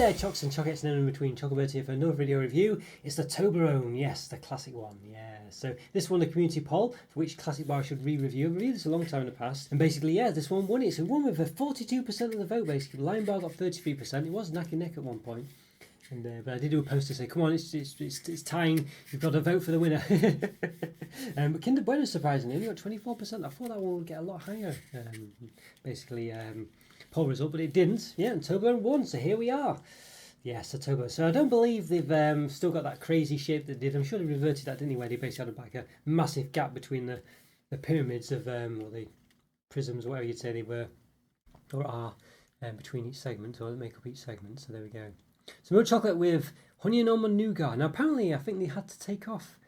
there, Chocs and Chocolates and in between. Roberto here for another video review. It's the Toblerone, yes, the classic one, yeah. So this won the community poll for which classic bar I should re-review. I've reviewed this a long time in the past, and basically, yeah, this one won it. So it won with a 42% of the vote. Basically, Lion Bar got 33%. It was neck and neck at one point. And, but I did do a post to say, come on, it's tying. You've got to vote for the winner. But Kinder Bueno, surprisingly, only got 24%. I thought that one would get a lot higher. Poll result, but it didn't. Yeah, and Toblerone won, so here we are. Yes, the Toblerone. So I don't believe they've still got that crazy shape that did. I'm sure they reverted that, didn't they? Where they basically had like a massive gap between the pyramids of, or the prisms, whatever you'd say they were, or are, between each segment, or that make up each segment. So there we go. So milk chocolate with honey and almond nougat. Now apparently I think they had to take off,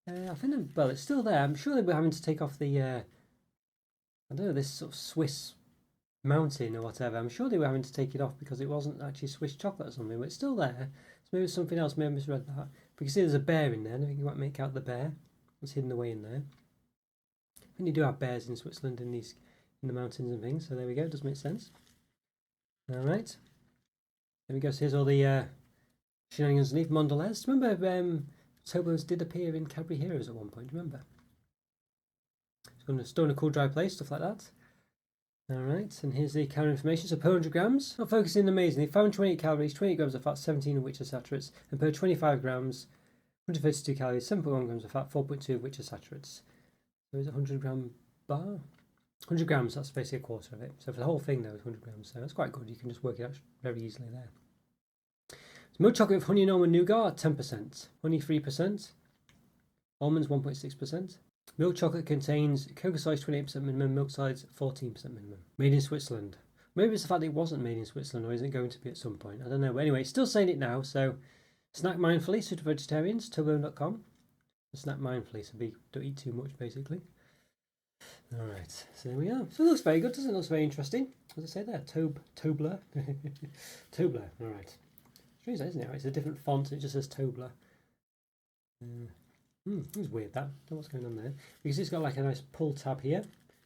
well, it's still there. I'm sure they were having to take off the, I don't know, this sort of Swiss mountain or whatever. I'm sure they were having to take it off because it wasn't actually Swiss chocolate or something, but it's still there. So maybe it's something else. Maybe I misread that. But you can see there's a bear in there. I think you might make out the bear. It's hidden away in there. I think they do have bears in Switzerland in the mountains and things. So there we go. It does make sense. All right. There we go. So here's all the shenanigans underneath. Mondelez. Remember, Toblerones did appear in Cadbury Heroes at one point. Remember? It's going to store in a cool, dry place, stuff like that. Alright, and here's the calorie information. So per 100 grams, not focusing amazingly, 528 calories, 28 grams of fat, 17 of which are saturates, and per 25 grams, 132 calories, 7.1 grams of fat, 4.2 of which are saturates. So is it 100 gram bar? 100 grams, that's basically a quarter of it. So for the whole thing though, it's 100 grams, so that's quite good. You can just work it out very easily there. So milk chocolate with honey and almond nougat, 10%, honey 3%, almonds 1.6%. Milk chocolate contains cocoa size 28% minimum, milk size 14% minimum. Made in Switzerland. Maybe it's the fact that it wasn't made in Switzerland, or is it going to be at some point? I don't know. But anyway, it's still saying it now. So snack mindfully, suited for vegetarians, Toblerone.com. Snack mindfully, so don't eat too much basically. Alright, so there we are. So it looks very good, doesn't it? It looks very interesting. What does it say there? Tobler. Tobler, alright. Strange, isn't it? It's a different font, it just says Tobler. It's weird that. I don't know what's going on there. Because it's got like a nice pull tab here.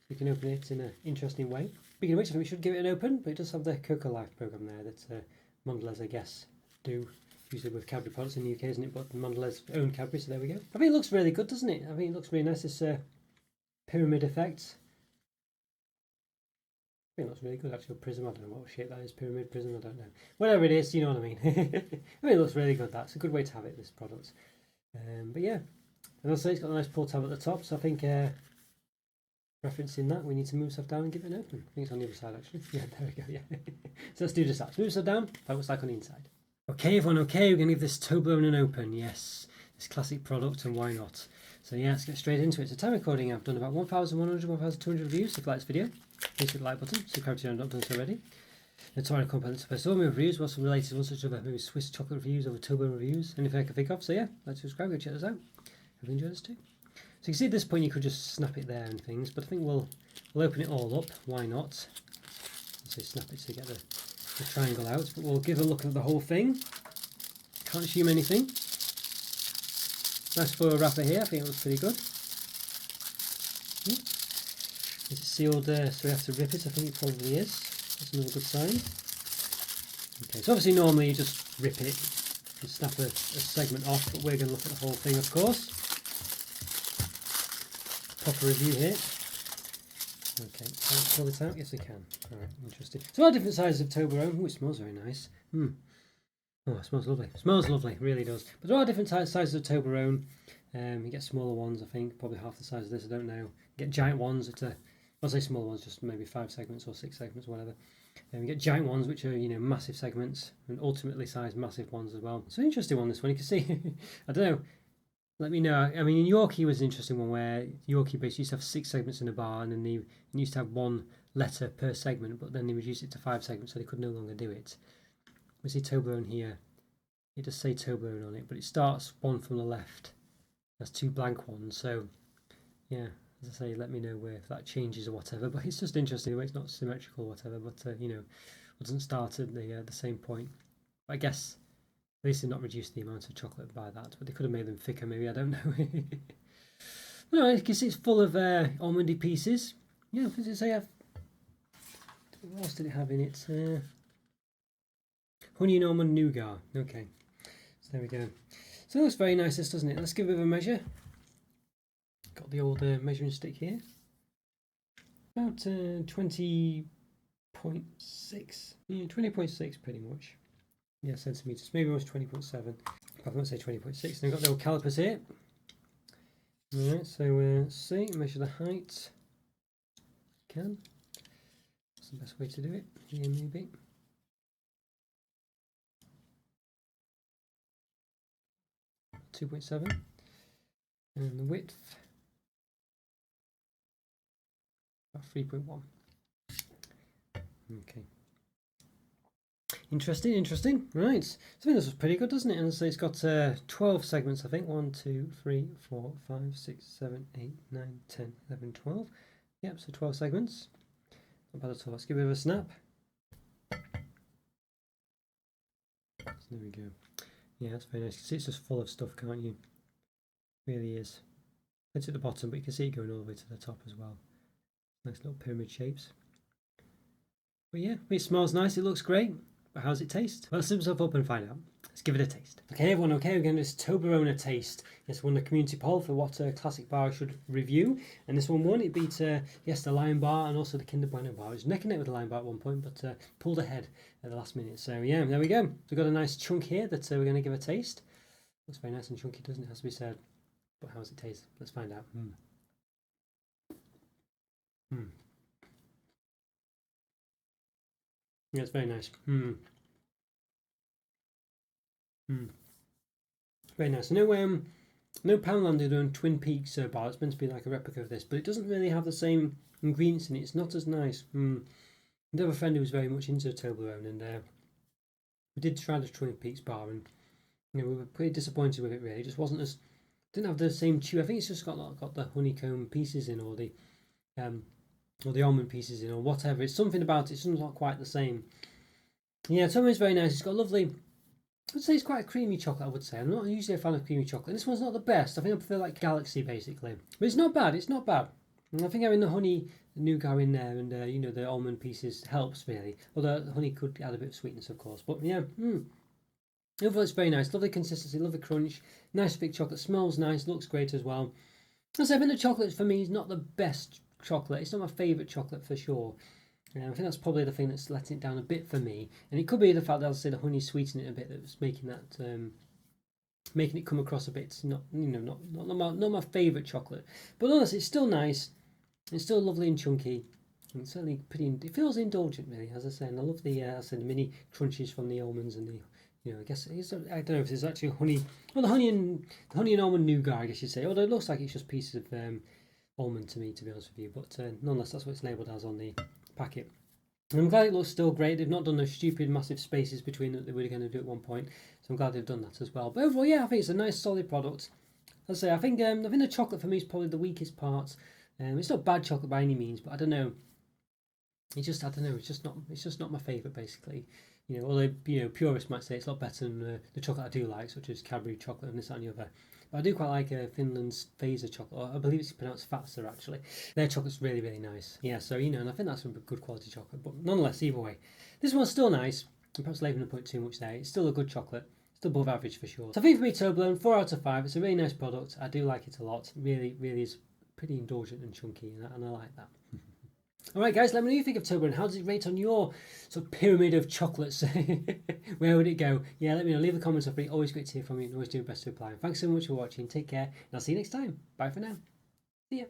You can open it in an interesting way. Speaking of which, I think we should give it an open, but it does have the Chocoholic program there that Mondelez, I guess, do. Usually with Cadbury products in the UK, isn't it? But Mondelez own Cadbury, so there we go. I think it looks really good, doesn't it? I think it looks really nice, this pyramid effect. I think it looks really good, actually. Prism, I don't know what shape that is. Pyramid, prism, I don't know. Whatever it is, you know what I mean. I think it looks really good, that's a good way to have it, this product. But yeah. And also it's got a nice pull tab at the top, so I think referencing that, we need to move stuff down and give it an open. I think it's on the other side actually. Yeah, there we go, yeah. So let's do this. Move stuff down, that looks like on the inside. Okay everyone, okay, we're going to give this Toblerone an open, yes. This classic product, and why not? So yeah, let's get straight into it. So time recording, I've done about 1,100, 1,200 reviews. So if you like this video, please hit the like button, subscribe if you've not done so already. And tomorrow content to all my reviews, what's some related ones such as maybe Swiss chocolate reviews or Toblerone reviews, anything I can think of. So yeah, like to subscribe, go check this out. Hope you enjoy this too. So you can see at this point you could just snap it there and things, but I think we'll open it all up. Why not? So snap it to get the triangle out, but we'll give a look at the whole thing. Can't assume anything. Nice foil wrapper here. I think it looks pretty good. Is it sealed there? So we have to rip it. I think it probably is. That's another good sign. Okay, so obviously normally you just rip it and snap a segment off, but we're going to look at the whole thing, of course. Proper review here. Okay, can we pull it out? Yes, we can. Alright, interesting. So, our different sizes of Toblerone. Oh, it smells very nice. Oh, it smells lovely. It smells lovely, it really does. But there are different sizes of Toblerone. You get smaller ones, I think, probably half the size of this, I don't know. You get giant ones, I'll say small ones, just maybe 5 segments or 6 segments, whatever. You get giant ones, which are, massive segments, and ultimately sized massive ones as well. It's an interesting one, this one. You can see, I don't know. Let me know. I mean, in Yorkie was an interesting one where Yorkie basically used to have 6 segments in a bar, and then they used to have 1 letter per segment, but then they reduced it to 5 segments, so they could no longer do it. We see Toblerone here. It does say Toblerone on it, but it starts 1 from the left. There's 2 blank ones, so yeah, as I say, let me know if that changes or whatever. But it's just interesting. It's not symmetrical or whatever, but it doesn't start at the same point. But I guess at least they've not reduced the amount of chocolate by that, but they could have made them thicker maybe, I don't know. No, you can see it's full of almondy pieces. Yeah, what does it say? What else did it have in it? honey and almond nougat. Okay, so there we go. So it looks very nice, this, doesn't it? Let's give it a measure. Got the old measuring stick here. About 20.6. Yeah, 20.6 pretty much. Yeah, centimeters. Maybe it was 20.7. I won't say 20.6. Then we've got the old calipers here. Alright, so let's see, measure the height. Can. That's the best way to do it. Here, maybe. .7. And the width. About 3.1. Okay. Interesting. Right. So I think this was pretty good, doesn't it? And so it's got 12 segments, I think. 1, 2, 3, 4, 5, 6, 7, 8, 9, 10, 11, 12. Yep, so 12 segments. Not bad at all. Let's give it a snap. So there we go. Yeah, that's very nice. You can see it's just full of stuff, can't you? It really is. It's at the bottom, but you can see it going all the way to the top as well. Nice little pyramid shapes. But yeah, it smells nice. It looks great. But how does it taste? Well, let's zip myself up and find out. Let's give it a taste. Okay, everyone, okay, we're getting this Toblerone a taste. Yes, won the community poll for what classic bar I should review. And this one won. It beat, yes, the Lion Bar and also the Kinder Bueno Bar. It was neck and neck with the Lion Bar at one point, but pulled ahead at the last minute. So yeah, there we go. So we've got a nice chunk here that we're going to give a taste. Looks very nice and chunky, doesn't it? Has to be said. But how does it taste? Let's find out. Yeah, it's very nice. Very nice. No Poundland did on Twin Peaks bar. It's meant to be like a replica of this, but it doesn't really have the same ingredients in it. It's not as nice. I have a friend who was very much into Toblerone, and we did try the Twin Peaks bar, and we were pretty disappointed with it. Really, it just wasn't as didn't have the same chew. I think it's just got the honeycomb pieces in, or the almond pieces in, or whatever. It's something about it. It's not quite the same. Yeah, Toblerone's very nice. It's got lovely. I'd say it's quite a creamy chocolate, I would say. I'm not usually a fan of creamy chocolate. This one's not the best. I think I prefer like Galaxy, basically. But it's not bad. It's not bad. And I think having the honey nougat in there and, the almond pieces helps, really. Although the honey could add a bit of sweetness, of course. But, yeah, overall, it's very nice. Lovely consistency, lovely crunch. Nice thick chocolate. Smells nice. Looks great as well. I think the chocolate, for me, is not the best chocolate. It's not my favourite chocolate, for sure. I think that's probably the thing that's letting it down a bit for me, and it could be the fact that, as I say, the honey sweetened it a bit, that's making that making it come across a bit not my favourite chocolate. But honestly, it's still nice. It's still lovely and chunky. And it's certainly pretty. It feels indulgent, really, as I say. And I love the the mini crunches from the almonds and the I guess it's, I don't know if it's actually honey. Well, the honey and almond nougat, I guess you'd say. Although it looks like it's just pieces of almond to me, to be honest with you. But nonetheless, that's what it's labelled as on the packet. And I'm glad it looks still great. They've not done those stupid massive spaces between that they were going to do at one point, so I'm glad they've done that as well. But overall, yeah, I think it's a nice solid product. As I say, I think the chocolate for me is probably the weakest part. It's not bad chocolate by any means, but I don't know. It's just It's just not my favourite, basically. Although purists might say it's a lot better than the chocolate I do like, such as Cadbury chocolate and this and the other. But I do quite like Finland's Fazer chocolate, or I believe it's pronounced Fazer actually. Their chocolate's really, really nice. Yeah, so and I think that's a good quality chocolate. But nonetheless, either way, this one's still nice. I'm perhaps leaving a put too much there. It's still a good chocolate. Still above average for sure. So I think for me, Toblerone, 4 out of 5. It's a really nice product. I do like it a lot. Really, really is pretty indulgent and chunky, and I like that. Alright guys, let me know what you think of Toblerone. How does it rate on your sort of pyramid of chocolates? Where would it go? Yeah, let me know. Leave a comment up. Always great to hear from you and always do your best to reply. Thanks so much for watching. Take care and I'll see you next time. Bye for now. See ya.